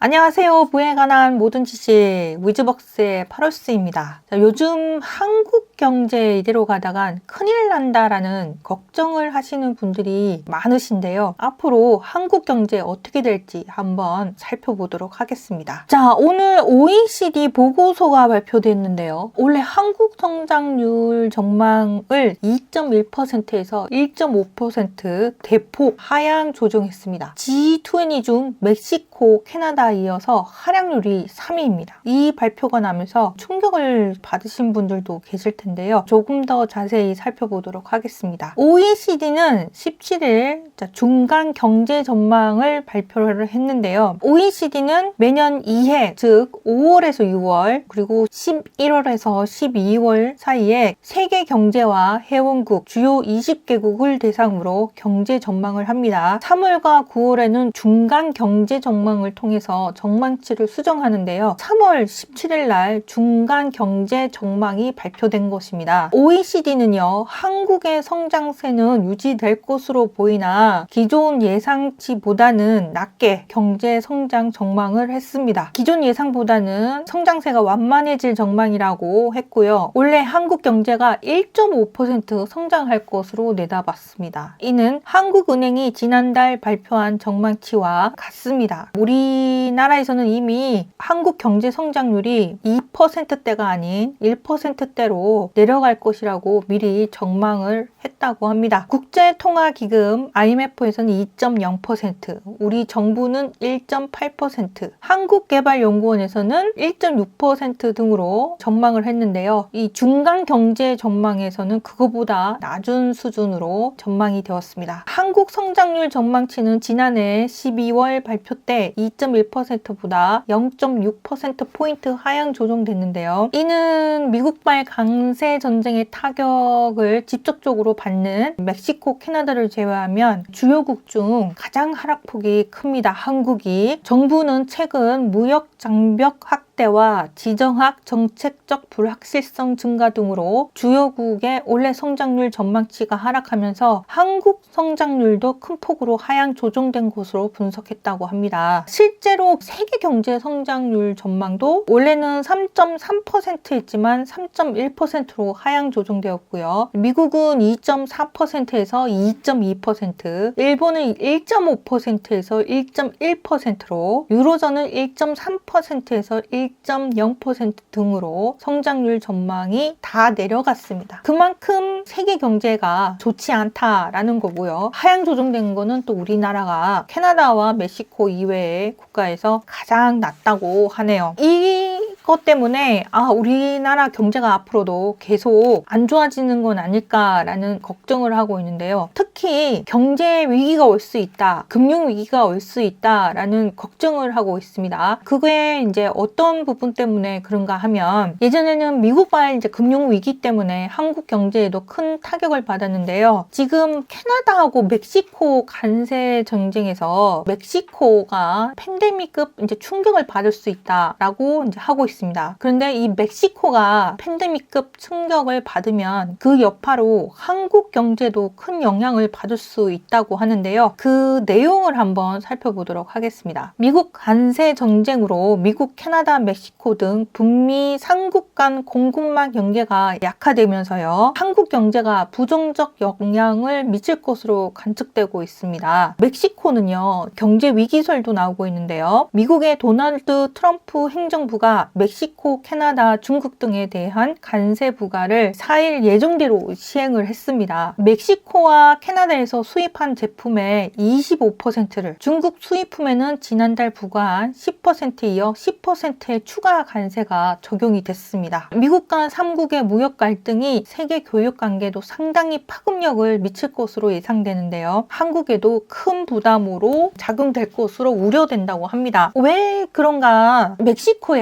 안녕하세요. 부에 관한 모든 지식 위즈벅스의 파로스입니다. 요즘 한국 경제 이대로 가다간 큰일 난다라는 걱정을 하시는 분들이 많으신데요. 앞으로 한국 경제 어떻게 될지 한번 살펴보도록 하겠습니다. 자, 오늘 OECD 보고서가 발표됐는데요. 원래 한국 성장률 전망을 2.1%에서 1.5% 대폭 하향 조정했습니다. G20 중 멕시코, 캐나다 이어서 하락률이 3위입니다. 이 발표가 나면서 충격을 받으신 분들도 계실 텐데요. 조금 더 자세히 살펴보도록 하겠습니다. OECD는 17일 중간 경제 전망을 발표를 했는데요. OECD는 매년 2해, 즉 5월에서 6월 그리고 11월에서 12월 사이에 세계 경제와 회원국 주요 20개국을 대상으로 경제 전망을 합니다. 3월과 9월에는 중간 경제 전망을 통해서 전망치를 수정하는데요. 3월 17일 날 중간 경제 전망이 발표된 것입니다. OECD는요, 한국의 성장세는 유지될 것으로 보이나 기존 예상치보다는 낮게 경제 성장 전망을 했습니다. 기존 예상보다는 성장세가 완만해질 전망이라고 했고요. 원래 한국 경제가 1.5% 성장할 것으로 내다봤습니다. 이는 한국은행이 지난달 발표한 전망치와 같습니다. 우리나라에서는 이미 한국 경제 성장률이 2%대가 아닌 1%대로 내려갈 것이라고 미리 전망을 했다고 합니다. 국제통화기금 IMF에서는 2.0%, 우리 정부는 1.8%, 한국개발연구원에서는 1.6% 등으로 전망을 했는데요. 이 중간 경제 전망에서는 그거보다 낮은 수준으로 전망이 되었습니다. 한국 성장률 전망치는 지난해 12월 발표 때 2.1%보다 0.6%포인트 하향 조정됐는데요. 이는 미국발 강세 전쟁의 타격을 직접적으로 받는 멕시코, 캐나다를 제외하면 주요국 중 가장 하락폭이 큽니다. 한국이. 정부는 최근 무역 장벽 확대와 지정학 정책적 불확실성 증가 등으로 주요국의 올해 성장률 전망치가 하락하면서 한국 성장률도 큰 폭으로 하향 조정된 것으로 분석했다고 합니다. 실제로 세계 경제 성장률 전망도 원래는 3.3%였지만 3.1%로 하향 조정되었고요. 미국은 2.4%에서 2.2%, 일본은 1.5%에서 1.1%로, 유로존은 1.3%에서 1.0% 등으로 성장률 전망이 다 내려갔습니다. 그만큼 세계 경제가 좋지 않다라는 거고요. 하향 조정된 거는 또 우리나라가 캐나다와 멕시코 이외의 국가에서 가장 낮다고 하네요. 이것 때문에 우리나라 경제가 앞으로도 계속 안 좋아지는 건 아닐까라는 걱정을 하고 있는데요. 특히 경제 위기가 올 수 있다, 금융 위기가 올 수 있다라는 걱정을 하고 있습니다. 그게 이제 어떤 부분 때문에 그런가 하면, 예전에는 미국발 이제 금융 위기 때문에 한국 경제에도 큰 타격을 받았는데요. 지금 캐나다하고 멕시코 관세 전쟁에서 멕시코가 팬데믹급 이제 충격을 받을 수 있다라고 이제 하고 있습니다. 그런데 이 멕시코가 팬데믹급 충격을 받으면 그 여파로 한국 경제도 큰 영향을 받을 수 있다고 하는데요. 그 내용을 한번 살펴보도록 하겠습니다. 미국 관세 전쟁으로 미국, 캐나다, 멕시코 등 북미 3국 간 공급망 연계가 약화되면서요, 한국 경제가 부정적 영향을 미칠 것으로 관측되고 있습니다. 멕시코는요, 경제 위기설도 나오고 있는데요. 미국의 도널드 트럼프 행정부가 멕시코, 캐나다, 중국 등에 대한 관세 부과를 4일 예정대로 시행을 했습니다. 멕시코와 캐나다에서 수입한 제품의 25%를, 중국 수입품에는 지난달 부과한 10%에 이어 10%의 추가 관세가 적용이 됐습니다. 미국 간 3국의 무역 갈등이 세계 교육 관계도 상당히 파급력을 미칠 것으로 예상되는데요. 한국에도 큰 부담으로 작용될 것으로 우려된다고 합니다. 왜 그런가? 멕시코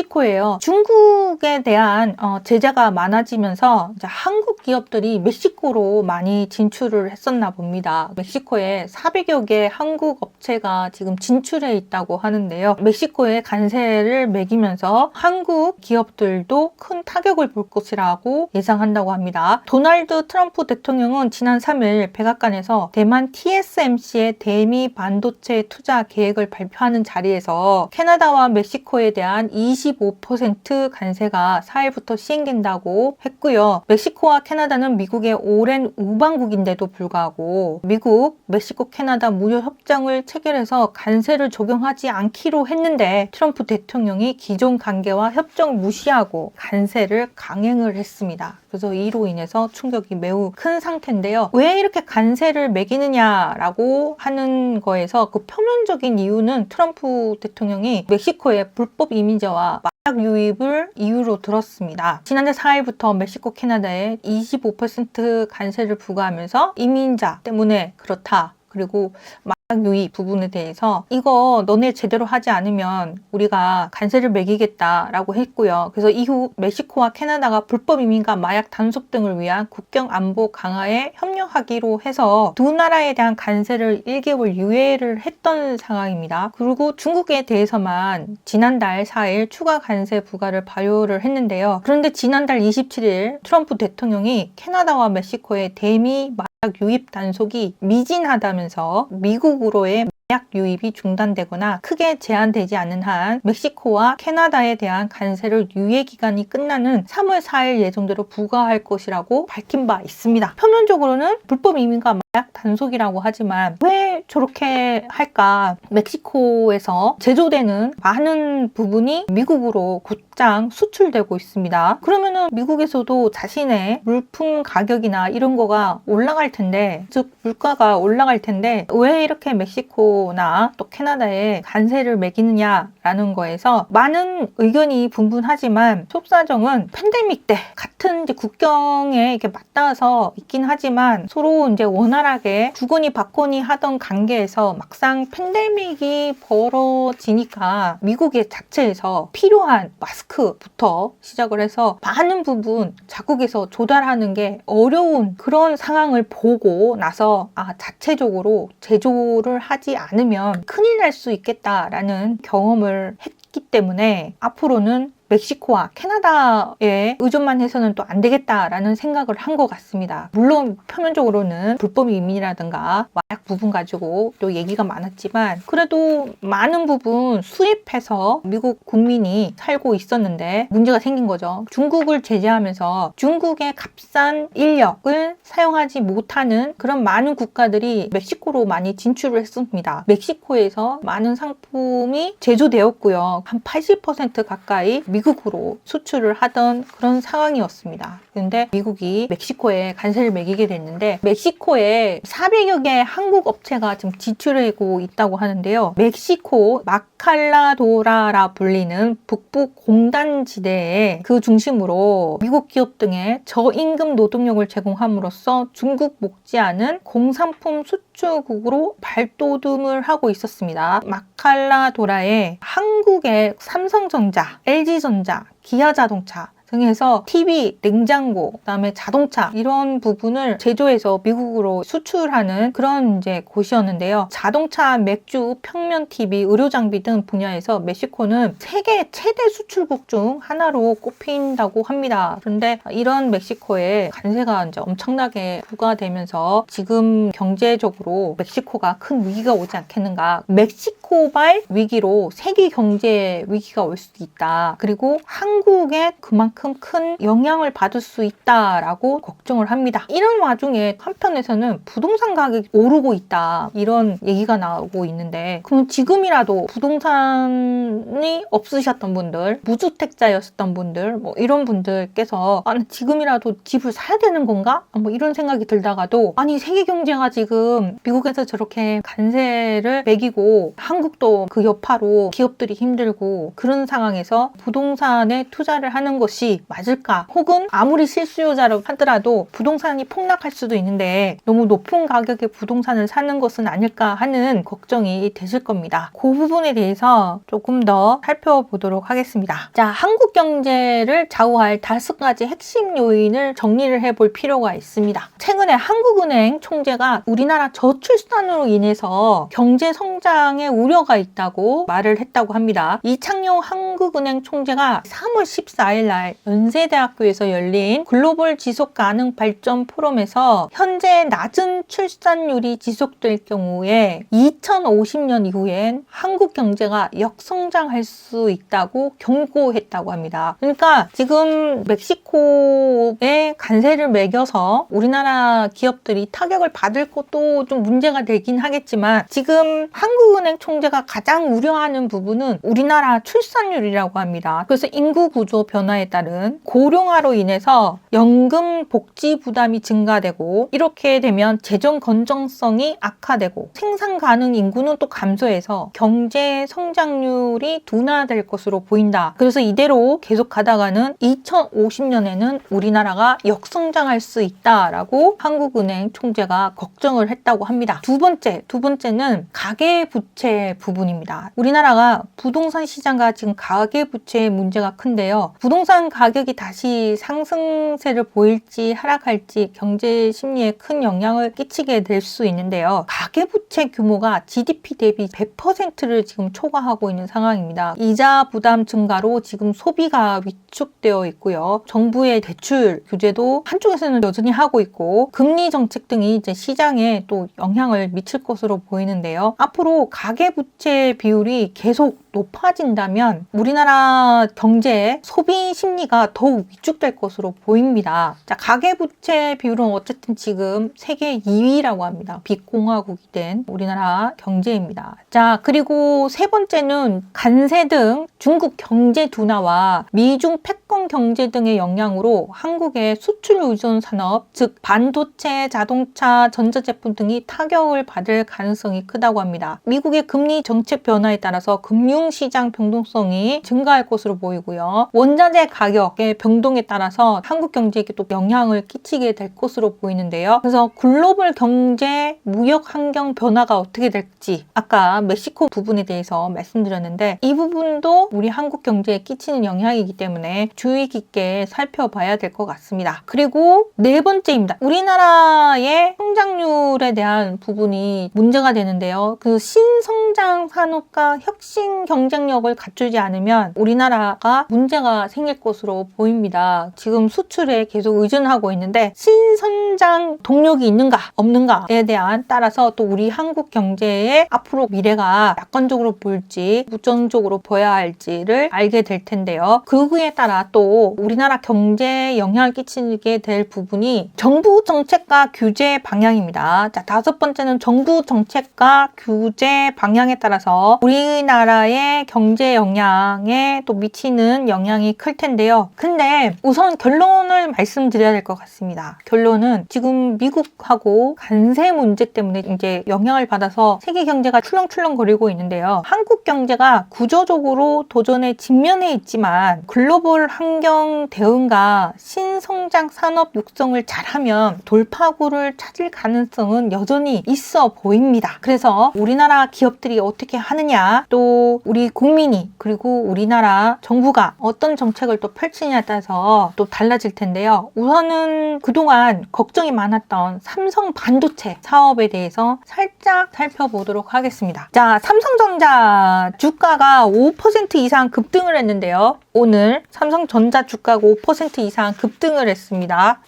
멕시코예요. 중국에 대한 제재가 많아지면서 이제 한국 기업들이 멕시코로 많이 진출을 했었나 봅니다. 멕시코에 400여 개 한국 업체가 지금 진출해 있다고 하는데요. 멕시코에 관세를 매기면서 한국 기업들도 큰 타격을 볼 것이라고 예상한다고 합니다. 도널드 트럼프 대통령은 지난 3일 백악관에서 대만 TSMC의 대미 반도체 투자 계획을 발표하는 자리에서 캐나다와 멕시코에 대한 25% 관세가 4일부터 시행된다고 했고요. 멕시코와 캐나다는 미국의 오랜 우방국인데도 불구하고 미국, 멕시코, 캐나다 무역 협정을 체결해서 관세를 적용하지 않기로 했는데 트럼프 대통령이 기존 관계와 협정을 무시하고 관세를 강행을 했습니다. 그래서 이로 인해서 충격이 매우 큰 상태인데요. 왜 이렇게 관세를 매기느냐라고 하는 거에서 그 표면적인 이유는 트럼프 대통령이 멕시코의 불법 이민자와 마약 유입을 이유로 들었습니다. 지난달 4일부터 멕시코, 캐나다에 25% 관세를 부과하면서 이민자 때문에 그렇다. 그리고 마약 유입 부분에 대해서 이거 너네 제대로 하지 않으면 우리가 관세를 매기겠다라고 했고요. 그래서 이후 멕시코와 캐나다가 불법 이민과 마약 단속 등을 위한 국경 안보 강화에 협력하기로 해서 두 나라에 대한 관세를 1개월 유예를 했던 상황입니다. 그리고 중국에 대해서만 지난달 4일 추가 관세 부과를 발효를 했는데요. 그런데 지난달 27일 트럼프 대통령이 캐나다와 멕시코의 대미 마약 유입 단속이 미진하다면서 미국으로의 마약 유입이 중단되거나 크게 제한되지 않는 한 멕시코와 캐나다에 대한 관세를 유예 기간이 끝나는 3월 4일 예정대로 부과할 것이라고 밝힌 바 있습니다. 표면적으로는 불법 이민과 마약 단속이라고 하지만 왜 저렇게 할까? 멕시코에서 제조되는 많은 부분이 미국으로 곧장 수출되고 있습니다. 그러면은 미국에서도 자신의 물품 가격이나 이런 거가 올라갈 텐데, 즉 물가가 올라갈 텐데 왜 이렇게 멕시코나 또 캐나다에 관세를 매기느냐라는 거에서 많은 의견이 분분하지만 속사정은 팬데믹 때 같은 이제 국경에 이렇게 맞닿아서 있긴 하지만 서로 이제 원활하게 주거니 받거니 하던 관계에서 막상 팬데믹이 벌어지니까 미국의 자체에서 필요한 마스크부터 시작을 해서 많은 부분 자국에서 조달하는 게 어려운 그런 상황을 보고 나서 자체적으로 제조를 하지 않으면 큰일 날 수 있겠다라는 경험을 했기 때문에 앞으로는 멕시코와 캐나다에 의존만 해서는 또 안 되겠다라는 생각을 한 것 같습니다. 물론 표면적으로는 불법 이민이라든가 마약 부분 가지고 또 얘기가 많았지만 그래도 많은 부분 수입해서 미국 국민이 살고 있었는데 문제가 생긴 거죠. 중국을 제재하면서 중국의 값싼 인력을 사용하지 못하는 그런 많은 국가들이 멕시코로 많이 진출을 했습니다. 멕시코에서 많은 상품이 제조되었고요. 한 80% 가까이 미국으로 수출을 하던 그런 상황이었습니다. 그런데 미국이 멕시코에 관세를 매기게 됐는데 멕시코에 400여 개의 한국 업체가 지금 진출하고 있다고 하는데요. 멕시코 마칼라도라라 불리는 북부 공단지대에 그 중심으로 미국 기업 등의 저임금 노동력을 제공함으로써 중국 못지않은 공산품 수출국으로 발돋움을 하고 있었습니다. 마칼라도라에 한국의 삼성전자, LG전자, 기아자동차 등에서 TV, 냉장고, 그다음에 자동차 이런 부분을 제조해서 미국으로 수출하는 그런 이제 곳이었는데요. 자동차, 맥주, 평면 TV, 의료 장비 등 분야에서 멕시코는 세계 최대 수출국 중 하나로 꼽힌다고 합니다. 그런데 이런 멕시코에 관세가 이제 엄청나게 부과되면서 지금 경제적으로 멕시코가 큰 위기가 오지 않겠는가? 멕시코발 위기로 세계 경제 위기가 올 수도 있다. 그리고 한국에 그만큼 큰 영향을 받을 수 있다라고 걱정을 합니다. 이런 와중에 한편에서는 부동산 가격이 오르고 있다 이런 얘기가 나오고 있는데 그럼 지금이라도 부동산이 없으셨던 분들, 무주택자였었던 분들 이런 분들께서 지금이라도 집을 사야 되는 건가? 이런 생각이 들다가도 세계 경제가 지금 미국에서 저렇게 관세를 매기고 한국도 그 여파로 기업들이 힘들고 그런 상황에서 부동산에 투자를 하는 것이 맞을까? 혹은 아무리 실수요자로 하더라도 부동산이 폭락할 수도 있는데 너무 높은 가격의 부동산을 사는 것은 아닐까 하는 걱정이 되실 겁니다. 그 부분에 대해서 조금 더 대해서 살펴보도록 하겠습니다. 자, 한국 경제를 좌우할 5가지 핵심 요인을 정리를 해볼 필요가 있습니다. 최근에 한국은행 총재가 우리나라 저출산으로 인해서 경제 성장에 우려가 있다고 말을 했다고 합니다. 이창용 한국은행 총재가 3월 14일 날 연세대학교에서 열린 글로벌 지속가능 발전 포럼에서 현재 낮은 출산율이 지속될 경우에 2050년 이후엔 한국 경제가 역성장할 수 있다고 경고했다고 합니다. 그러니까 지금 멕시코에 관세를 매겨서 우리나라 기업들이 타격을 받을 것도 좀 문제가 되긴 하겠지만 지금 한국은행 총재가 가장 우려하는 부분은 우리나라 출산율이라고 합니다. 그래서 인구 구조 변화에 따른 고령화로 인해서 연금 복지 부담이 증가되고 이렇게 되면 재정 건전성이 악화되고 생산 가능 인구는 또 감소해서 경제 성장률이 둔화될 것으로 보인다. 그래서 이대로 계속 가다가는 2050년에는 우리나라가 역성장할 수 있다라고 한국은행 총재가 걱정을 했다고 합니다. 두 번째는 가계부채 부분입니다. 우리나라가 부동산 시장과 지금 가계부채의 문제가 큰데요. 부동산 가격이 다시 상승세를 보일지 하락할지 경제 심리에 큰 영향을 끼치게 될 수 있는데요. 가계부채 규모가 GDP 대비 100%를 지금 초과하고 있는 상황입니다. 이자 부담 증가로 지금 소비가 위축되어 있고요. 정부의 대출 규제도 한쪽에서는 여전히 하고 있고 금리 정책 등이 이제 시장에 또 영향을 미칠 것으로 보이는데요. 앞으로 가계부채 비율이 계속 높아진다면 우리나라 경제의 소비 심리가 더욱 위축될 것으로 보입니다. 자, 가계부채 비율은 어쨌든 지금 세계 2위라고 합니다. 빚공화국이 된 우리나라 경제입니다. 자, 그리고 세 번째는 관세 등 중국 경제 둔화와 미중 패권 경제 등의 영향으로 한국의 수출 의존 산업, 즉 반도체, 자동차, 전자제품 등이 타격을 받을 가능성이 크다고 합니다. 미국의 금리 정책 변화에 따라서 금융시장 변동성이 증가할 것으로 보이고요. 원자재 가격의 변동에 따라서 한국 경제에게 또 영향을 끼치게 될 것으로 보이는데요. 그래서 글로벌 경제, 무역 환경 변화가 어떻게 될지 아까 멕시코 부분에 대해서 말씀드렸는데 이 부분도 우리 한국 경제에 끼치는 영향이기 때문에 주의 깊게 살펴봐야 될 것 같습니다. 그리고 네 번째입니다. 우리나라의 성장률에 대한 부분이 문제가 되는데요. 그 신성장 산업과 혁신 경쟁력을 갖추지 않으면 우리나라가 문제가 생길 것으로 보입니다. 지금 수출에 계속 의존하고 있는데 신성장 동력이 있는가 없는가에 대한 따라서 또 우리 한국 경제의 앞으로 미래가 낙관적으로 보일지 부정적으로 보여야 할지를 알게 될 텐데요. 그에 따라 또 우리나라 경제에 영향을 끼치게 될 부분이 정부 정책과 규제 방향입니다. 자, 다섯 번째는 정부 정책과 규제 방향에 따라서 우리나라의 경제 영향에 또 미치는 영향이 클 텐데요. 근데 우선 결론을 말씀드려야 될 것 같습니다. 결론은 지금 미국하고 관세 문제 때문에 이제 영향을 받아서 세계 경제가 출렁출렁거리고 있는데요. 한국 경제가 구조적으로 도전에 직면해 있지만 글로벌 환경 대응과 신성장 산업 육성을 잘하면 돌파구를 찾을 가능성은 여전히 있어 보입니다. 그래서 우리나라 기업들이 어떻게 하느냐, 또 우리 국민이 그리고 우리나라 정부가 어떤 정책을 또 펼치냐에 따라서 또 달라질 텐데요. 우선은 그동안 걱정이 많았던 삼성 반도체 사업에 대해서 살짝 살펴보도록 하겠습니다. 자, 삼성전자 주가가 5% 이상 급등을 했는데요. 오늘 삼성전자 주가가 5% 이상 급등을 했습니다.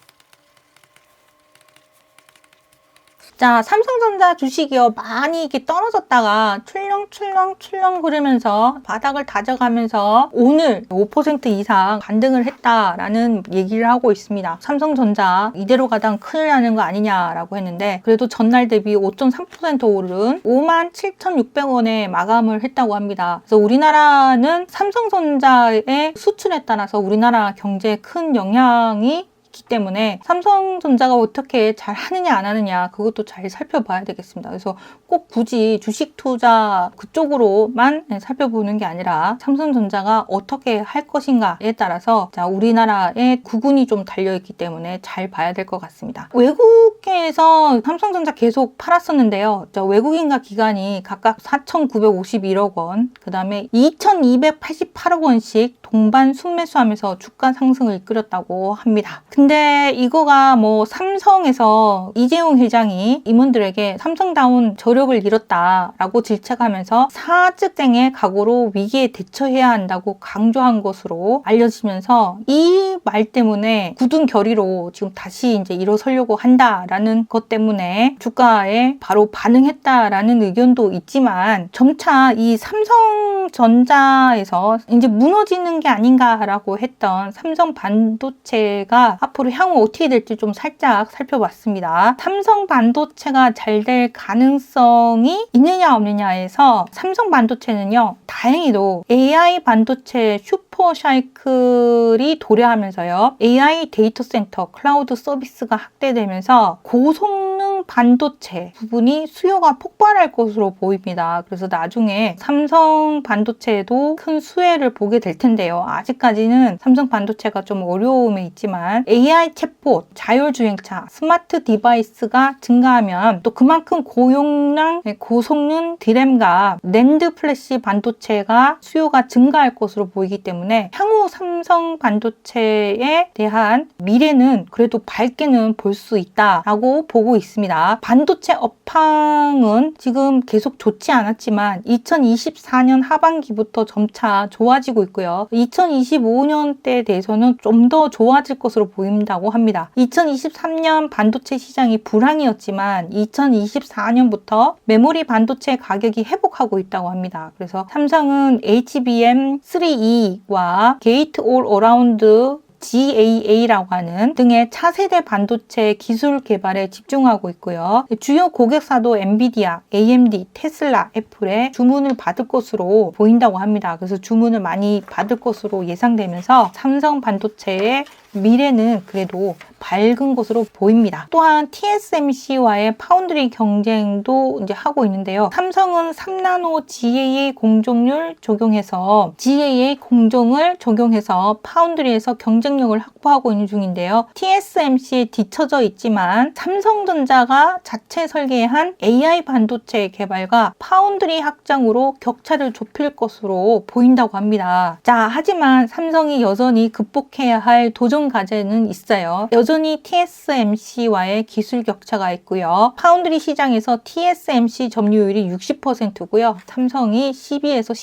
자, 삼성전자 주식이요. 많이 이게 떨어졌다가 출렁출렁 그러면서 바닥을 다져가면서 오늘 5% 이상 반등을 했다라는 얘기를 하고 있습니다. 삼성전자 이대로 가다가 큰일 나는 거 아니냐라고 했는데 그래도 전날 대비 5.3% 오른 57,600원에 마감을 했다고 합니다. 그래서 우리나라는 삼성전자의 수출에 따라서 우리나라 경제에 큰 영향이 있기 때문에 삼성전자가 어떻게 잘 하느냐 안 하느냐 그것도 잘 살펴봐야 되겠습니다. 그래서 꼭 굳이 주식 투자 그쪽으로만 살펴보는 게 아니라 삼성전자가 어떻게 할 것인가에 따라서 우리나라의 구군이 좀 달려있기 때문에 잘 봐야 될 것 같습니다. 외국에서 삼성전자 계속 팔았었는데요. 외국인과 기관이 각각 4,951억 원, 그 다음에 2,288억 원씩 동반 순매수하면서 주가 상승을 이끌었다고 합니다. 근데 이거가 삼성에서 이재용 회장이 임원들에게 삼성다운 저력을 잃었다라고 질책하면서 사직생의 각오로 위기에 대처해야 한다고 강조한 것으로 알려지면서 이 말 때문에 굳은 결의로 지금 다시 이제 일어서려고 한다라는 것 때문에 주가에 바로 반응했다라는 의견도 있지만 점차 이 삼성전자에서 이제 무너지는 게 아닌가라고 했던 삼성 반도체가 앞으로 향후 어떻게 될지 좀 살짝 살펴봤습니다. 삼성 반도체가 잘 될 가능성이 있느냐 없느냐에서 삼성 반도체는요, 다행히도 AI 반도체 슈퍼사이클이 도래하면서요, AI 데이터 센터 클라우드 서비스가 확대되면서 고성능 반도체 부분이 수요가 폭발할 것으로 보입니다. 그래서 나중에 삼성 반도체에도 큰 수혜를 보게 될 텐데요. 아직까지는 삼성 반도체가 좀 어려움에 있지만 AI 챗봇, 자율주행차, 스마트 디바이스가 증가하면 또 그만큼 고용량, 고성능 디램과 낸드 플래시 반도체가 수요가 증가할 것으로 보이기 때문에 향후 삼성 반도체에 대한 미래는 그래도 밝게는 볼 수 있다라고 보고 있습니다. 반도체 업황은 지금 계속 좋지 않았지만 2024년 하반기부터 점차 좋아지고 있고요. 2025년대에 대해서는 좀 더 좋아질 것으로 보인다고 합니다. 2023년 반도체 시장이 불황이었지만 2024년부터 메모리 반도체 가격이 회복하고 있다고 합니다. 그래서 삼성은 HBM3E와 게이트 올 어라운드 GAA라고 하는 등의 차세대 반도체 기술 개발에 집중하고 있고요. 주요 고객사도 엔비디아, AMD, 테슬라, 애플에 주문을 받을 것으로 보인다고 합니다. 그래서 주문을 많이 받을 것으로 예상되면서 삼성 반도체의 미래는 그래도 밝은 것으로 보입니다. 또한 TSMC와의 파운드리 경쟁도 이제 하고 있는데요. 삼성은 3나노 GAA 공정률 적용해서 GAA 공정을 적용해서 파운드리에서 경쟁력을 확보하고 있는 중인데요. TSMC에 뒤처져 있지만 삼성전자가 자체 설계한 AI 반도체 개발과 파운드리 확장으로 격차를 좁힐 것으로 보인다고 합니다. 하지만 삼성이 여전히 극복해야 할 도전 과제는 있어요. 여전히 TSMC와의 기술 격차가 있고요. 파운드리 시장에서 TSMC 점유율이 60%고요. 삼성이 12에서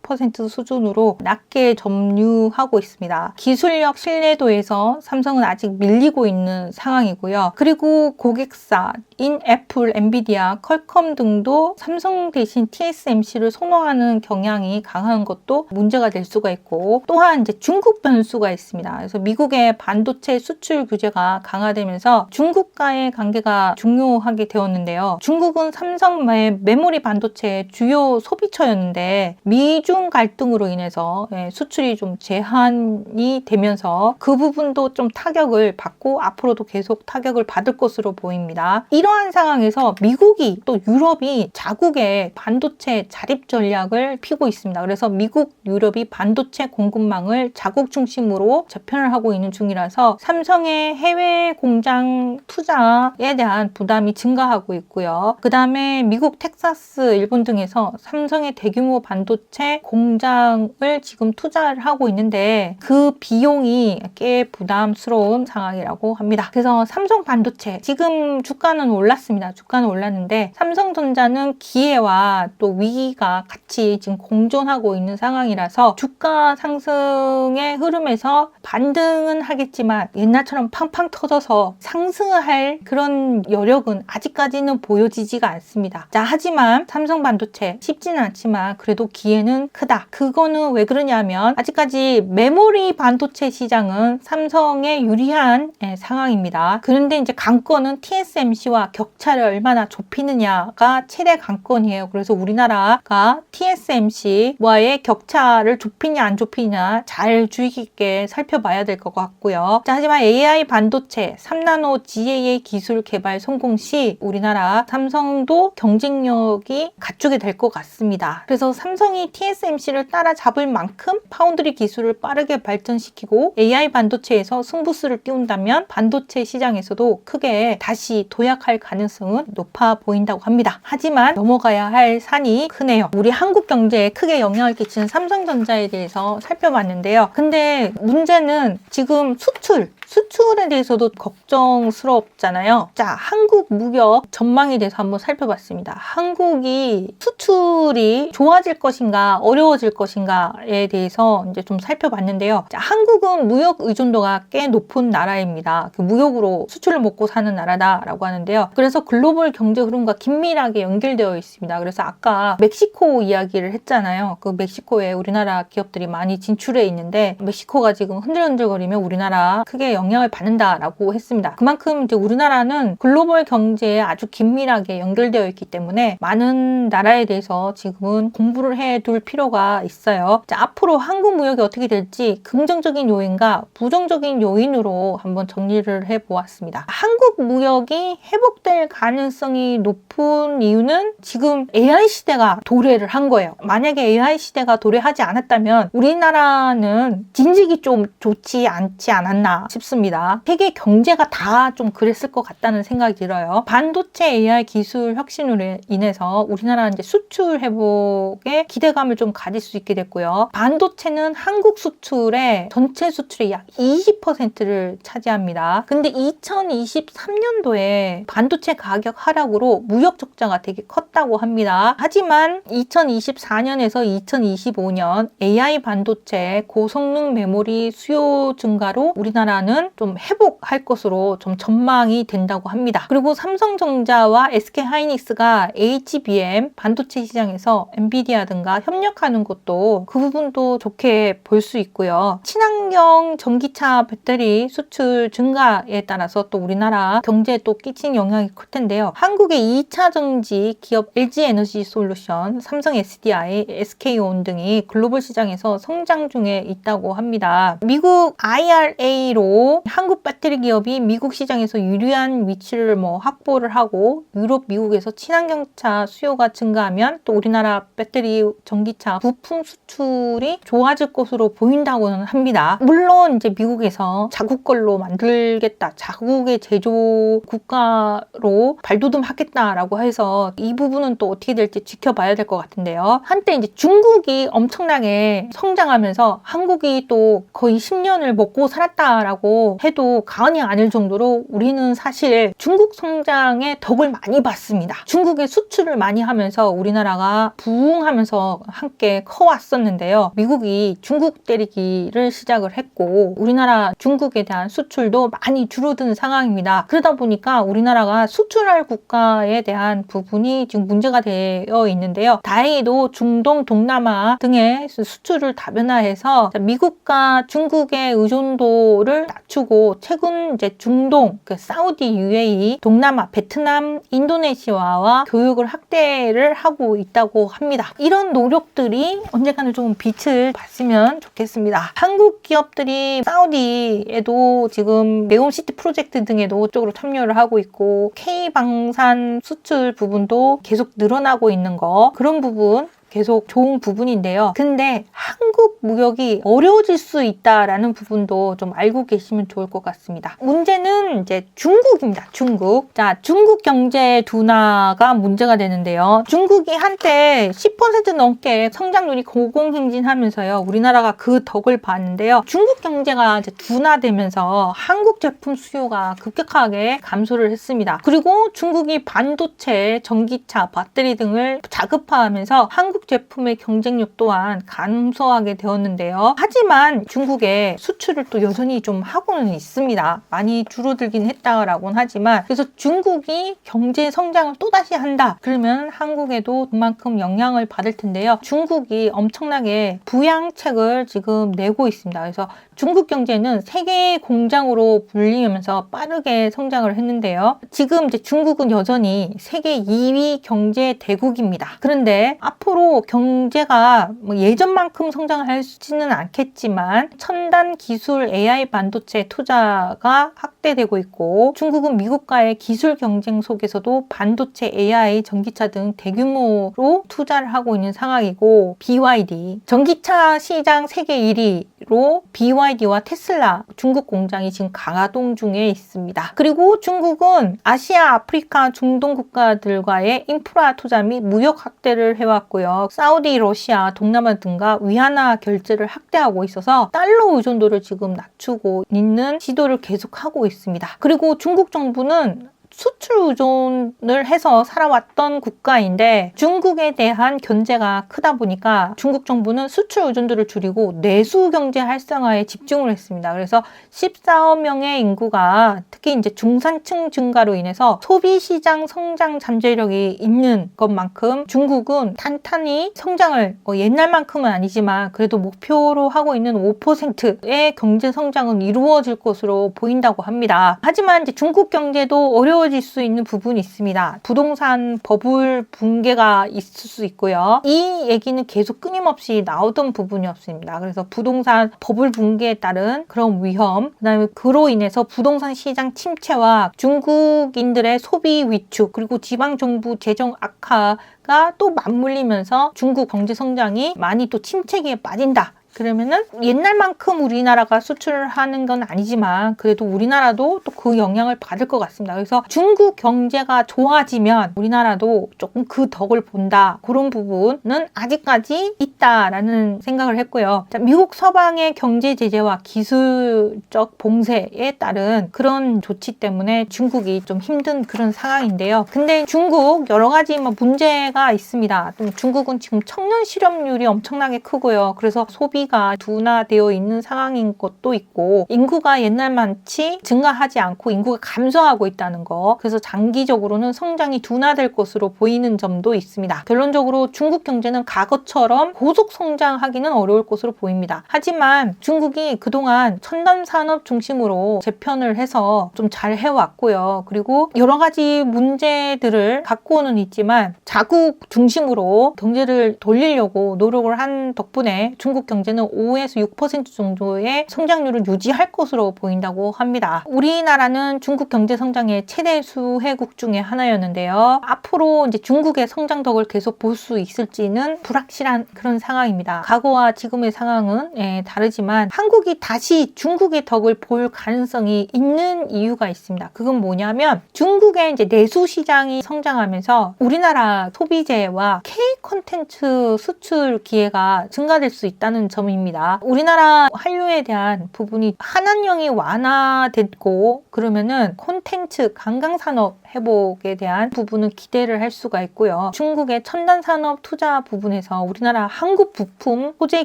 15% 수준으로 낮게 점유하고 있습니다. 기술력 신뢰도에서 삼성은 아직 밀리고 있는 상황이고요. 그리고 고객사인 애플, 엔비디아, 퀄컴 등도 삼성 대신 TSMC를 선호하는 경향이 강한 것도 문제가 될 수가 있고, 또한 이제 중국 변수가 있습니다. 그래서 미국의 반도체 수출 규제가 강화되면서 중국과의 관계가 중요하게 되었는데요. 중국은 삼성의 메모리 반도체의 주요 소비처였는데 미중 갈등으로 인해서 수출이 좀 제한이 되면서 그 부분도 좀 타격을 받고 앞으로도 계속 타격을 받을 것으로 보입니다. 이러한 상황에서 미국이 또 유럽이 자국의 반도체 자립 전략을 피고 있습니다. 그래서 미국, 유럽이 반도체 공급망을 자국 중심으로 재편을 하고 있는 중이라서 삼성의 해외 공장 투자에 대한 부담이 증가하고 있고요. 그 다음에 미국, 텍사스, 일본 등에서 삼성의 대규모 반도체 공장을 지금 투자를 하고 있는데 그 비용이 꽤 부담스러운 상황이라고 합니다. 그래서 삼성 반도체 지금 주가는 올랐습니다. 주가는 올랐는데 삼성전자는 기회와 또 위기가 같이 지금 공존하고 있는 상황이라서 주가 상승의 흐름에서 반등은 하겠지만 옛날처럼 팡팡 터져서 상승을 할 그런 여력은 아직까지는 보여지지가 않습니다. 하지만 삼성 반도체 쉽지는 않지만 그래도 기회는 크다. 그거는 왜 그러냐면 아직까지 메모리 반도체 시장은 삼성에 유리한 상황입니다. 그런데 이제 관건은 TSMC와 격차를 얼마나 좁히느냐가 최대 관건이에요. 그래서 우리나라가 TSMC와의 격차를 좁히냐 안 좁히냐 잘 주의 깊게 살펴봐야 될 것 같고, 같고요. 자, 하지만 AI 반도체 3나노 GAA 기술 개발 성공 시 우리나라 삼성도 경쟁력이 갖추게 될 것 같습니다. 그래서 삼성이 TSMC를 따라잡을 만큼 파운드리 기술을 빠르게 발전시키고 AI 반도체에서 승부수를 띄운다면 반도체 시장에서도 크게 다시 도약할 가능성은 높아 보인다고 합니다. 하지만 넘어가야 할 산이 크네요. 우리 한국 경제에 크게 영향을 끼치는 삼성전자에 대해서 살펴봤는데요. 근데 문제는 지금 수출에 대해서도 걱정스럽잖아요. 자, 한국 무역 전망에 대해서 한번 살펴봤습니다. 한국이 수출이 좋아질 것인가 어려워질 것인가에 대해서 이제 좀 살펴봤는데요. 자, 한국은 무역 의존도가 꽤 높은 나라입니다. 그 무역으로 수출을 먹고 사는 나라다라고 하는데요. 그래서 글로벌 경제 흐름과 긴밀하게 연결되어 있습니다. 그래서 아까 멕시코 이야기를 했잖아요. 그 멕시코에 우리나라 기업들이 많이 진출해 있는데 멕시코가 지금 흔들흔들거리면 우리나라 크게 영향을 받는다라고 했습니다. 그만큼 이제 우리나라는 글로벌 경제에 아주 긴밀하게 연결되어 있기 때문에 많은 나라에 대해서 지금은 공부를 해둘 필요가 있어요. 자, 앞으로 한국 무역이 어떻게 될지 긍정적인 요인과 부정적인 요인으로 한번 정리를 해보았습니다. 한국 무역이 회복될 가능성이 높은 이유는 지금 AI 시대가 도래를 한 거예요. 만약에 AI 시대가 도래하지 않았다면 우리나라는 진즉이 좀 좋지 않지 않았나 싶습니다. 세계 경제가 다 좀 그랬을 것 같다는 생각이 들어요. 반도체 AI 기술 혁신으로 인해서 우리나라는 이제 수출 회복에 기대감을 좀 가질 수 있게 됐고요. 반도체는 한국 수출의 전체 수출의 약 20%를 차지합니다. 근데 2023년도에 반도체 가격 하락으로 무역 적자가 되게 컸다고 합니다. 하지만 2024년에서 2025년 AI 반도체 고성능 메모리 수요 증가로 우리나라는 좀 회복할 것으로 좀 전망이 된다고 합니다. 그리고 삼성전자와 SK하이닉스가 HBM 반도체 시장에서 엔비디아 등과 협력하는 것도 그 부분도 좋게 볼 수 있고요. 친환경 전기차 배터리 수출 증가에 따라서 또 우리나라 경제에 또 끼친 영향이 클 텐데요. 한국의 2차 전지 기업 LG에너지 솔루션, 삼성 SDI, SK온 등이 글로벌 시장에서 성장 중에 있다고 합니다. 미국 IRA로 한국 배터리 기업이 미국 시장에서 유리한 위치를 확보를 하고 유럽, 미국에서 친환경차 수요가 증가하면 또 우리나라 배터리 전기차 부품 수출이 좋아질 것으로 보인다고는 합니다. 물론 이제 미국에서 자국 걸로 만들겠다, 자국의 제조 국가로 발돋움하겠다라고 해서 이 부분은 또 어떻게 될지 지켜봐야 될 것 같은데요. 한때 이제 중국이 엄청나게 성장하면서 한국이 또 거의 10년을 먹고 살았다라고 해도 과언이 아닐 정도로 우리는 사실 중국 성장의 덕을 많이 봤습니다. 중국의 수출을 많이 하면서 우리나라가 부흥하면서 함께 커왔었는데요. 미국이 중국 때리기를 시작을 했고 우리나라 중국에 대한 수출도 많이 줄어든 상황입니다. 그러다 보니까 우리나라가 수출할 국가에 대한 부분이 지금 문제가 되어 있는데요. 다행히도 중동, 동남아 등의 수출을 다변화해서 미국과 중국의 의존도를 낮추고 최근 이제 중동, 사우디, UAE, 동남아, 베트남, 인도네시아와 교육을 확대를 하고 있다고 합니다. 이런 노력들이 언젠가는 좀 빛을 봤으면 좋겠습니다. 한국 기업들이 사우디에도 지금 네옴시티 프로젝트 등에도 쪽으로 참여를 하고 있고 K방산 수출 부분도 계속 늘어나고 있는 거, 그런 부분 계속 좋은 부분인데요. 근데 한국 무역이 어려워질 수 있다라는 부분도 좀 알고 계시면 좋을 것 같습니다. 문제는 이제 중국입니다. 중국. 자, 중국 경제 둔화가 문제가 되는데요. 중국이 한때 10% 넘게 성장률이 고공행진하면서요. 우리나라가 그 덕을 봤는데요. 중국 경제가 이제 둔화되면서 한국 제품 수요가 급격하게 감소를 했습니다. 그리고 중국이 반도체, 전기차, 배터리 등을 자급화하면서 한국 제품의 경쟁력 또한 감소하게 되었는데요. 하지만 중국의 수출을 또 여전히 좀 하고는 있습니다. 많이 줄어들긴 했다라고는 하지만, 그래서 중국이 경제 성장을 또다시 한다 그러면 한국에도 그만큼 영향을 받을 텐데요. 중국이 엄청나게 부양책을 지금 내고 있습니다. 그래서 중국 경제는 세계 공장으로 불리면서 빠르게 성장을 했는데요. 지금 이제 중국은 여전히 세계 2위 경제 대국입니다. 그런데 앞으로 앞으로 경제가 뭐 예전만큼 성장을 할지는 않겠지만 첨단 기술 AI 반도체 투자가 확대되고 있고, 중국은 미국과의 기술 경쟁 속에서도 반도체, AI, 전기차 등 대규모로 투자를 하고 있는 상황이고, BYD 전기차 시장 세계 1위로 BYD와 테슬라 중국 공장이 지금 가동 중에 있습니다. 그리고 중국은 아시아, 아프리카, 중동 국가들과의 인프라 투자 및 무역 확대를 해왔고요. 사우디, 러시아, 동남아 등과 위안화 결제를 확대하고 있어서 달러 의존도를 지금 낮추고 있는 시도를 계속하고 있습니다. 그리고 중국 정부는 수출 의존을 해서 살아왔던 국가인데 중국에 대한 견제가 크다 보니까 중국 정부는 수출 의존도를 줄이고 내수 경제 활성화에 집중을 했습니다. 그래서 14억 명의 인구가 특히 이제 중산층 증가로 인해서 소비 시장 성장 잠재력이 있는 것만큼 중국은 탄탄히 성장을 옛날만큼은 아니지만 그래도 목표로 하고 있는 5%의 경제 성장은 이루어질 것으로 보인다고 합니다. 하지만 이제 중국 경제도 어려워질 수 있는 부분이 있습니다. 부동산 버블 붕괴가 있을 수 있고요. 이 얘기는 계속 끊임없이 나오던 부분이었습니다. 그래서 부동산 버블 붕괴에 따른 그런 위험, 그다음에 그로 인해서 부동산 시장 침체와 중국인들의 소비 위축, 그리고 지방 정부 재정 악화가 또 맞물리면서 중국 경제 성장이 많이 또 침체기에 빠진다. 그러면은 옛날만큼 우리나라가 수출을 하는 건 아니지만 그래도 우리나라도 또 그 영향을 받을 것 같습니다. 그래서 중국 경제가 좋아지면 우리나라도 조금 그 덕을 본다. 그런 부분은 아직까지 있다라는 생각을 했고요. 자, 미국 서방의 경제 제재와 기술적 봉쇄에 따른 그런 조치 때문에 중국이 좀 힘든 그런 상황인데요. 근데 중국 여러 가지 문제가 있습니다. 중국은 지금 청년 실업률이 엄청나게 크고요. 그래서 소비가 둔화되어 있는 상황인 것도 있고, 인구가 옛날만치 증가하지 않고 인구가 감소하고 있다는 거. 그래서 장기적으로는 성장이 둔화될 것으로 보이는 점도 있습니다. 결론적으로 중국 경제는 과거처럼 고속 성장하기는 어려울 것으로 보입니다. 하지만 중국이 그동안 첨단 산업 중심으로 재편을 해서 좀 잘 해왔고요. 그리고 여러 가지 문제들을 갖고는 있지만 자국 중심으로 경제를 돌리려고 노력을 한 덕분에 중국 경제는 5에서 6% 정도의 성장률을 유지할 것으로 보인다고 합니다. 우리나라는 중국 경제 성장의 최대 수혜국 중에 하나였는데요. 앞으로 이제 중국의 성장덕을 계속 볼 수 있을지는 불확실한 그런 상황입니다. 과거와 지금의 상황은 다르지만 한국이 다시 중국의 덕을 볼 가능성이 있는 이유가 있습니다. 그건 뭐냐면 중국의 이제 내수 시장이 성장하면서 우리나라 소비재와 K 콘텐츠 수출 기회가 증가될 수 있다는 점입니다. 우리나라 한류에 대한 부분이 한한령이 완화됐고 그러면은 콘텐츠 관광산업 회복에 대한 부분은 기대를 할 수가 있고요. 중국의 첨단 산업 투자 부분에서 우리나라 한국 부품 소재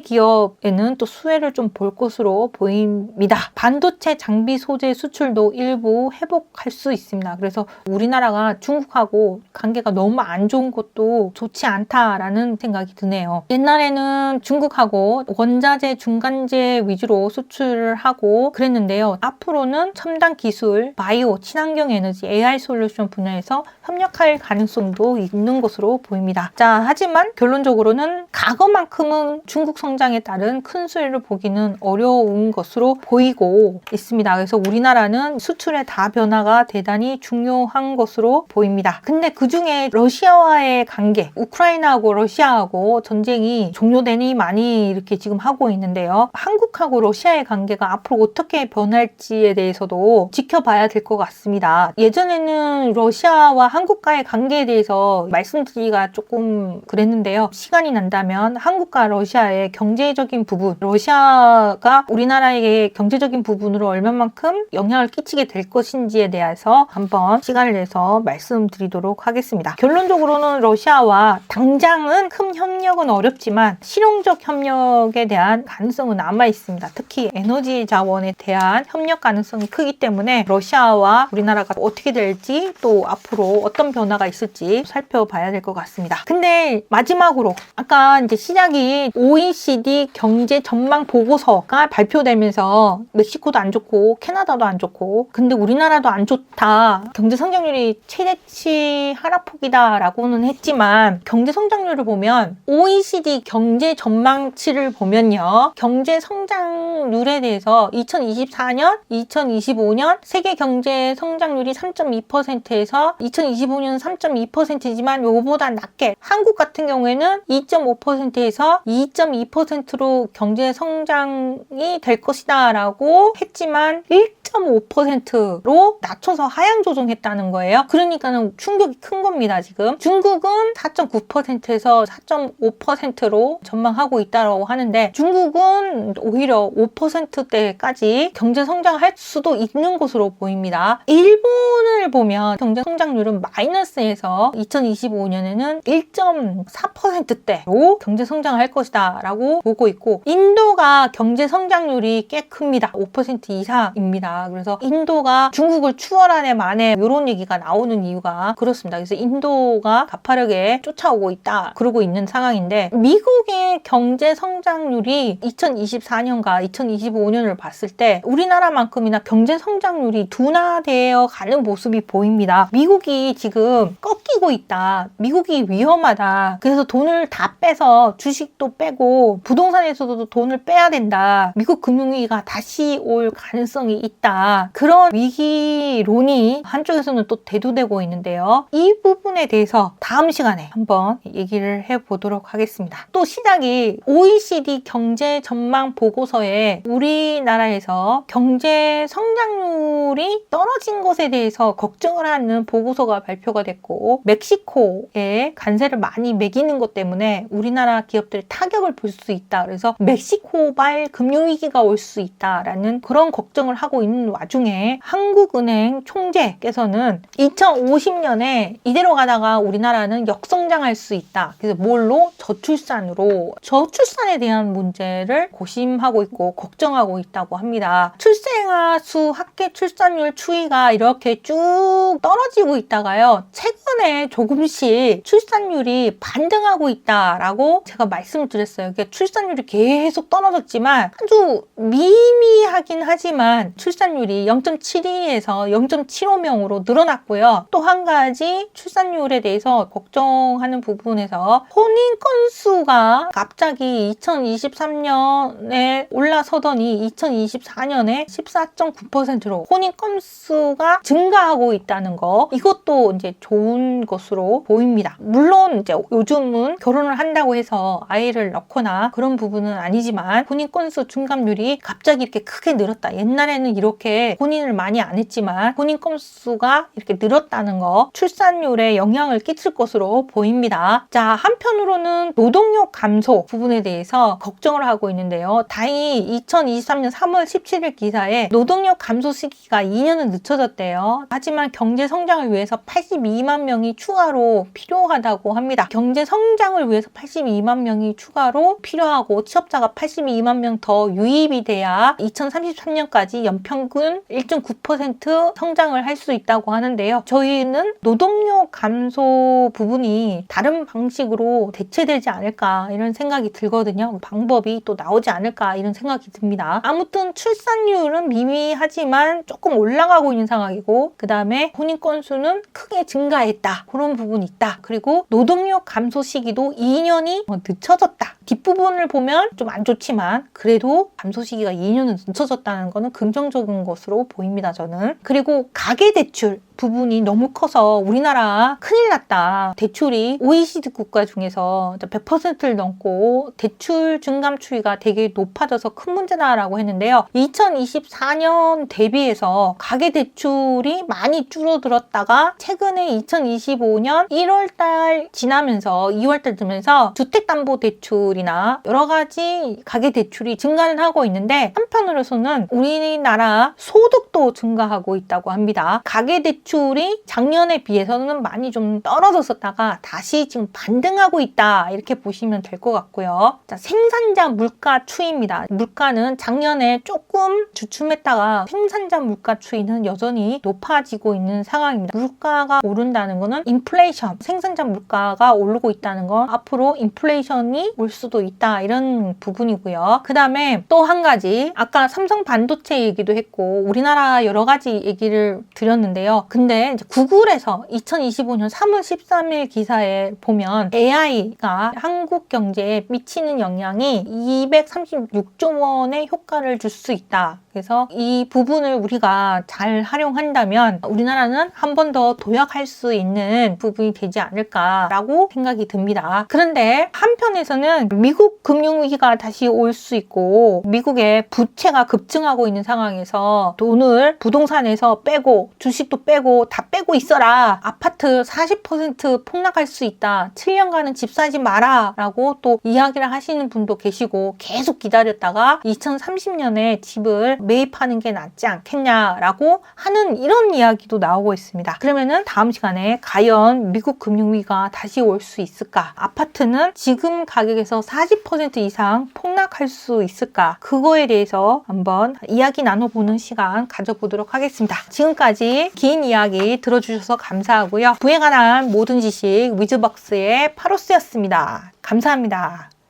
기업에는 또 수혜를 좀 볼 것으로 보입니다. 반도체 장비 소재 수출도 일부 회복할 수 있습니다. 그래서 우리나라가 중국하고 관계가 너무 안 좋은 것도 좋지 않다라는 생각이 드네요. 옛날에는 중국하고 원자재, 중간재 위주로 수출을 하고 그랬는데요. 앞으로는 첨단 기술, 바이오, 친환경 에너지, AI 솔루션 분야에서 협력할 가능성도 있는 것으로 보입니다. 자, 하지만 결론적으로는 과거만큼은 중국 성장에 따른 큰 수혜를 보기는 어려운 것으로 보이고 있습니다. 그래서 우리나라는 수출의 다변화가 대단히 중요한 것으로 보입니다. 근데 그중에 러시아와의 관계, 우크라이나하고 러시아하고 전쟁이 종료되니 많이 이렇게 지금 하고 있는데요. 한국하고 러시아의 관계가 앞으로 어떻게 변할지에 대해서도 지켜봐야 될 것 같습니다. 예전에는 러시아와 한국과의 관계에 대해서 말씀드리기가 조금 그랬는데요. 시간이 난다면 한국과 러시아의 경제적인 부분, 러시아가 우리나라에게 경제적인 부분으로 얼마만큼 영향을 끼치게 될 것인지에 대해서 한번 시간을 내서 말씀드리도록 하겠습니다. 결론적으로는 러시아와 당장은 큰 협력은 어렵지만 실용적 협력에 대한 가능성은 남아 있습니다. 특히 에너지 자원에 대한 협력 가능성이 크기 때문에 러시아와 우리나라가 어떻게 될지 또 앞으로 어떤 변화가 있을지 살펴봐야 될 것 같습니다. 근데 마지막으로 아까 이제 시작이 OECD 경제 전망 보고서가 발표되면서 멕시코도 안 좋고 캐나다도 안 좋고 근데 우리나라도 안 좋다. 경제 성장률이 최대치 하락폭이다 라고는 했지만 경제 성장률을 보면 OECD 경제 전망치를 보면요. 경제 성장률에 대해서 2024년, 2025년 세계 경제 성장률이 3.2%에서 2025년 3.2%지만 요거보다 낮게 한국 같은 경우에는 2.5%에서 2.2%로 경제 성장이 될 것이다 라고 했지만 1.5%로 낮춰서 하향 조정했다는 거예요. 그러니까는 충격이 큰 겁니다, 지금. 중국은 4.9%에서 4.5%로 전망하고 있다고 하는데 중국은 오히려 5%대까지 경제 성장할 수도 있는 것으로 보입니다. 일본을 보면 경제 성장률은 마이너스에서 2025년에는 1.4%대로 경제 성장을 할 것이다 라고 보고 있고 인도가 경제 성장률이 꽤 큽니다. 5% 이상입니다. 그래서 인도가 중국을 추월하네 마네 이런 얘기가 나오는 이유가 그렇습니다. 그래서 인도가 가파르게 쫓아오고 있다 그러고 있는 상황인데 미국의 경제 성장률이 2024년과 2025년을 봤을 때 우리나라만큼이나 경제 성장률이 둔화되어 가는 모습이 보입니다. 미국이 지금 꺾이고 있다. 미국이 위험하다. 그래서 돈을 다 빼서 주식도 빼고 부동산에서도 돈을 빼야 된다. 미국 금융위기가 다시 올 가능성이 있다. 그런 위기론이 한쪽에서는 또 대두되고 있는데요. 이 부분에 대해서 다음 시간에 한번 얘기를 해보도록 하겠습니다. 또 시작이 OECD 경제 전망 보고서에 우리나라에서 경제 성장률이 떨어진 것에 대해서 걱정을 하는 보고서가 발표가 됐고 멕시코에 관세를 많이 매기는 것 때문에 우리나라 기업들이 타격을 볼 수 있다. 그래서 멕시코발 금융위기가 올 수 있다라는 그런 걱정을 하고 있는 와중에 한국은행 총재께서는 2050년에 이대로 가다가 우리나라는 역성장할 수 있다. 그래서 뭘로? 저출산으로. 저출산에 대한 문제를 고심하고 있고 걱정하고 있다고 합니다. 출생아 수 학계 출산율 추이가 이렇게 쭉 떨어지고 있다가요. 최근에 조금씩 출산율이 반등하고 있다라고 제가 말씀을 드렸어요. 그러니까 출산율이 계속 떨어졌지만 아주 미미하긴 하지만 출산율이 0.72에서 0.75명으로 늘어났고요. 또 한 가지 출산율에 대해서 걱정하는 부분에서 혼인 건수가 갑자기 2023년에 올라서더니 2024년에 14.9%로 혼인 건수가 증가하고 있다는 거 이것도 이제 좋은 것으로 보입니다. 물론 이제 요즘은 결혼을 한다고 해서 아이를 낳거나 그런 부분은 아니지만 혼인 건수 증감률이 갑자기 이렇게 크게 늘었다. 옛날에는 이렇게 혼인을 많이 안 했지만 혼인 건수가 이렇게 늘었다는 거 출산율에 영향을 끼칠 것으로 보입니다. 자, 한편으로는 노동력 감소 부분에 대해서 걱정을 하고 있는데요. 다행히 2023년 3월 17일 기사에 노동력 감소 시기가 2년은 늦춰졌대요. 하지만 경제 성장을 위해서 82만 명이 추가로 필요하다고 합니다. 경제 성장을 위해서 82만 명이 추가로 필요하고 취업자가 82만 명 더 유입이 돼야 2033년까지 연평균 1.9% 성장을 할 수 있다고 하는데요. 저희는 노동력 감소 부분이 다른 방식으로 대체되지 않을까 이런 생각이 들거든요. 방법이 또 나오지 않을까 이런 생각이 듭니다. 아무튼 출산율은 미미하지만 조금 올라가고 있는 상황이고 그 다음에 혼인 건수는 크게 증가했다. 그런 부분이 있다. 그리고 노동력 감소 시기도 2년이 늦춰졌다. 뒷부분을 보면 좀 안 좋지만 그래도 감소 시기가 2년은 늦춰졌다는 것은 긍정적인 것으로 보입니다. 저는. 그리고 가계대출 부분이 너무 커서 우리나라 큰일 났다. 대출이 OECD 국가 중에서 100%를 넘고 대출 증감 추이가 되게 높아져서 큰 문제다라고 했는데요. 2024년 대비해서 가계대출이 많이 줄어들었다가 최근에 2025년 1월달 지나면서 2월달 되면서 주택담보대출이 대출이나 여러 가지 가계 대출이 증가는 하고 있는데 한편으로서는 우리나라 소득도 증가하고 있다고 합니다. 가계 대출이 작년에 비해서는 많이 좀 떨어졌었다가 다시 지금 반등하고 있다 이렇게 보시면 될 것 같고요. 자, 생산자 물가 추이입니다. 물가는 작년에 조금 주춤했다가 생산자 물가 추이는 여전히 높아지고 있는 상황입니다. 물가가 오른다는 것은 인플레이션, 생산자 물가가 오르고 있다는 건 앞으로 인플레이션이 올 수도 있다 이런 부분이고요. 그 다음에 또 한 가지 아까 삼성 반도체 얘기도 했고 우리나라 여러 가지 얘기를 드렸는데요. 근데 이제 구글에서 2025년 3월 13일 기사에 보면 AI가 한국 경제에 미치는 영향이 236조 원의 효과를 줄 수 있다. 그래서 이 부분을 우리가 잘 활용한다면 우리나라는 한 번 더 도약할 수 있는 부분이 되지 않을까라고 생각이 듭니다. 그런데 한편에서는 미국 금융위기가 다시 올 수 있고 미국의 부채가 급증하고 있는 상황에서 돈을 부동산에서 빼고 주식도 빼고 다 빼고 있어라. 아파트 40% 폭락할 수 있다. 7년간은 집 사지 마라 라고 또 이야기를 하시는 분도 계시고 계속 기다렸다가 2030년에 집을 매입하는 게 낫지 않겠냐라고 하는 이런 이야기도 나오고 있습니다. 그러면은 다음 시간에 과연 미국 금융위기가 다시 올 수 있을까? 아파트는 지금 가격에서 40% 이상 폭락할 수 있을까? 그거에 대해서 한번 이야기 나눠보는 시간 가져보도록 하겠습니다. 지금까지 긴 이야기 들어주셔서 감사하고요. 부에 관한 모든 지식 위즈벅스의 파로스였습니다. 감사합니다.